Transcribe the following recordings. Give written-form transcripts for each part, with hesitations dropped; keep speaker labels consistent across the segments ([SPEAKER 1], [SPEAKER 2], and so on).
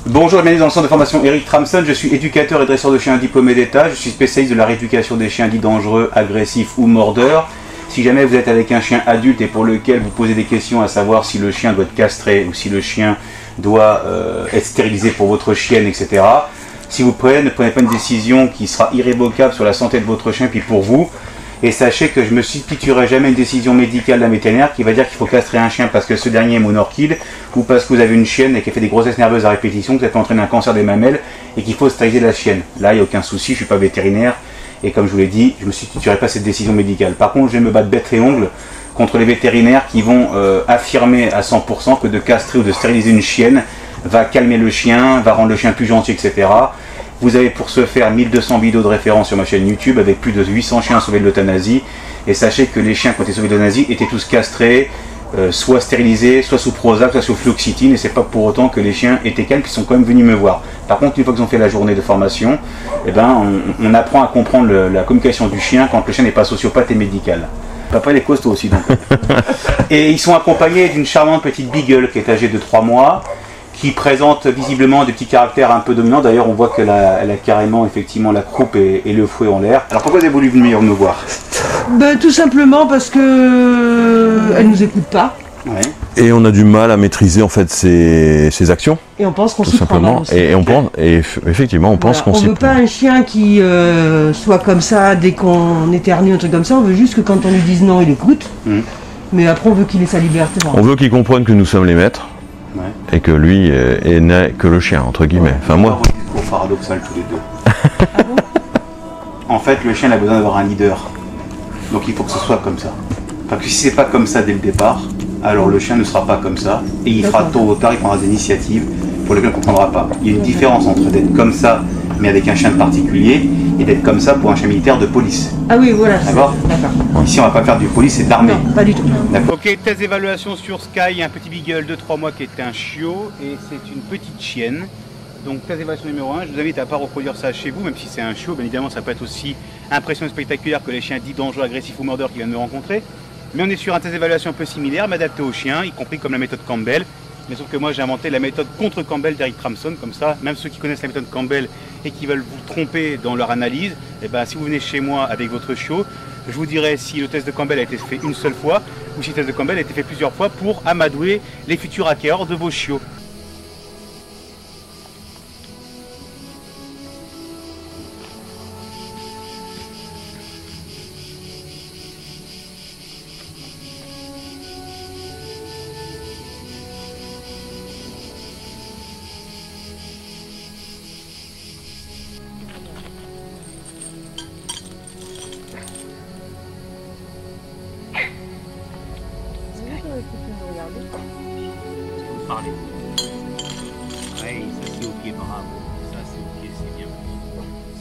[SPEAKER 1] Bonjour et bienvenue dans le centre de formation Eric Tramson, je suis éducateur et dresseur de chiens diplômé d'État, je suis spécialiste de la rééducation des chiens dits dangereux, agressifs ou mordeurs. Si jamais vous êtes avec un chien adulte et pour lequel vous posez des questions à savoir si le chien doit être castré ou si le chien doit être stérilisé pour votre chienne, etc. Si vous ne prenez pas une décision qui sera irrévocable sur la santé de votre chien puis pour vous. Et sachez que je ne me substituerai jamais une décision médicale d'un vétérinaire qui va dire qu'il faut castrer un chien parce que ce dernier est monorchide ou parce que vous avez une chienne et qui fait des grossesses nerveuses à répétition, que ça peut entraîner un cancer des mamelles et qu'il faut stériliser la chienne. Là, il n'y a aucun souci, je ne suis pas vétérinaire et comme je vous l'ai dit, je ne me substituerai pas cette décision médicale. Par contre, je vais me battre bec et ongles contre les vétérinaires qui vont affirmer à 100% que de castrer ou de stériliser une chienne va calmer le chien, va rendre le chien plus gentil, etc. Vous avez pour ce faire 1200 vidéos de référence sur ma chaîne YouTube avec plus de 800 chiens sauvés de l'euthanasie. Et sachez que les chiens qui ont été sauvés de l'euthanasie étaient tous castrés, soit stérilisés, soit sous Prozac, soit sous Fluoxétine. Et c'est pas pour autant que les chiens étaient calmes, qui sont quand même venus me voir. Par contre, une fois qu'ils ont fait la journée de formation, eh ben, on apprend à comprendre la communication du chien quand le chien n'est pas sociopathe et médical. Papa il est costaud aussi donc. Et ils sont accompagnés d'une charmante petite beagle qui est âgée de 3 mois. Qui présente visiblement des petits caractères un peu dominants. D'ailleurs, on voit qu'elle a carrément effectivement la croupe et le fouet en l'air. Alors pourquoi vous avez voulu venir me voir?
[SPEAKER 2] Ben, tout simplement parce que elle nous écoute pas.
[SPEAKER 1] Ouais.
[SPEAKER 3] Et on a du mal à maîtriser en fait ses actions.
[SPEAKER 2] Et on pense qu'on
[SPEAKER 3] tout
[SPEAKER 2] s'y prend mal
[SPEAKER 3] simplement.
[SPEAKER 2] aussi.
[SPEAKER 3] Et on pense, et effectivement, on pense qu'on
[SPEAKER 2] On
[SPEAKER 3] s'y
[SPEAKER 2] veut pas
[SPEAKER 3] prend.
[SPEAKER 2] un chien qui soit comme ça dès qu'on éternue, un truc comme ça. On veut juste que quand on lui dise non, il écoute. Mais après, on veut qu'il ait sa liberté.
[SPEAKER 3] On veut qu'il comprenne que nous sommes les maîtres. Ouais. Et que lui n'est que le chien, entre guillemets. Ouais. Enfin, moi.
[SPEAKER 1] C'est trop paradoxal tous les deux. Ah bon? En fait, le chien a besoin d'avoir un leader. Donc il faut que ce soit comme ça. Parce que si c'est pas comme ça dès le départ, alors le chien ne sera pas comme ça. Et il fera tôt ou tard, il prendra des initiatives pour lesquelles on ne comprendra pas. Il y a une différence entre d'être comme ça, mais avec un chien de particulier, et d'être comme ça pour un chien militaire de police.
[SPEAKER 2] Ah oui, voilà.
[SPEAKER 1] D'accord. Ici, on va pas faire du police, c'est d'armée.
[SPEAKER 2] Non, pas du tout.
[SPEAKER 1] D'accord. Ok, test d'évaluation sur Sky, un petit beagle de 3 mois qui est un chiot, et c'est une petite chienne. Donc test d'évaluation numéro 1, je vous invite à ne pas reproduire ça chez vous, même si c'est un chiot, bien évidemment ça peut être aussi impressionnant et spectaculaire que les chiens dits dangereux, agressifs ou mordeurs qui viennent me rencontrer. Mais on est sur un test d'évaluation un peu similaire, mais adapté aux chiens, y compris comme la méthode Campbell. Mais sauf que moi j'ai inventé la méthode contre Campbell d'Eric Tramson, comme ça, même ceux qui connaissent la méthode Campbell et qui veulent vous tromper dans leur analyse, et ben, si vous venez chez moi avec votre chiot, je vous dirai si le test de Campbell a été fait une seule fois ou si le test de Campbell a été fait plusieurs fois pour amadouer les futurs acquéreurs de vos chiots. Vous parlez. Oui, ça c'est ok, bravo. Ça c'est ok, c'est bien.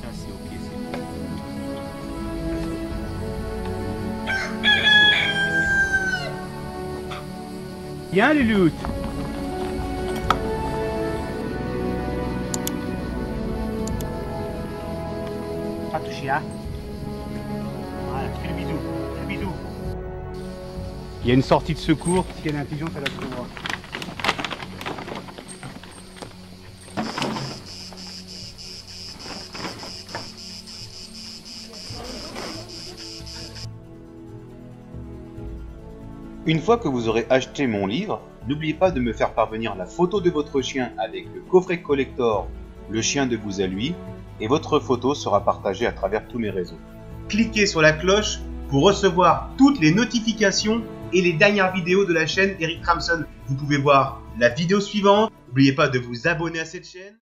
[SPEAKER 1] Ça c'est ok, c'est bien. Bien les loups. Pas touché, hein? Voilà, fais le bisou. Fais le bisou. Il y a une sortie de secours, si elle est intelligente, elle la trouvera. Une fois que vous aurez acheté mon livre, n'oubliez pas de me faire parvenir la photo de votre chien avec le coffret collector Le chien de vous à lui, et votre photo sera partagée à travers tous mes réseaux. Cliquez sur la cloche pour recevoir toutes les notifications et les dernières vidéos de la chaîne Eric Tramson. Vous pouvez voir la vidéo suivante. N'oubliez pas de vous abonner à cette chaîne.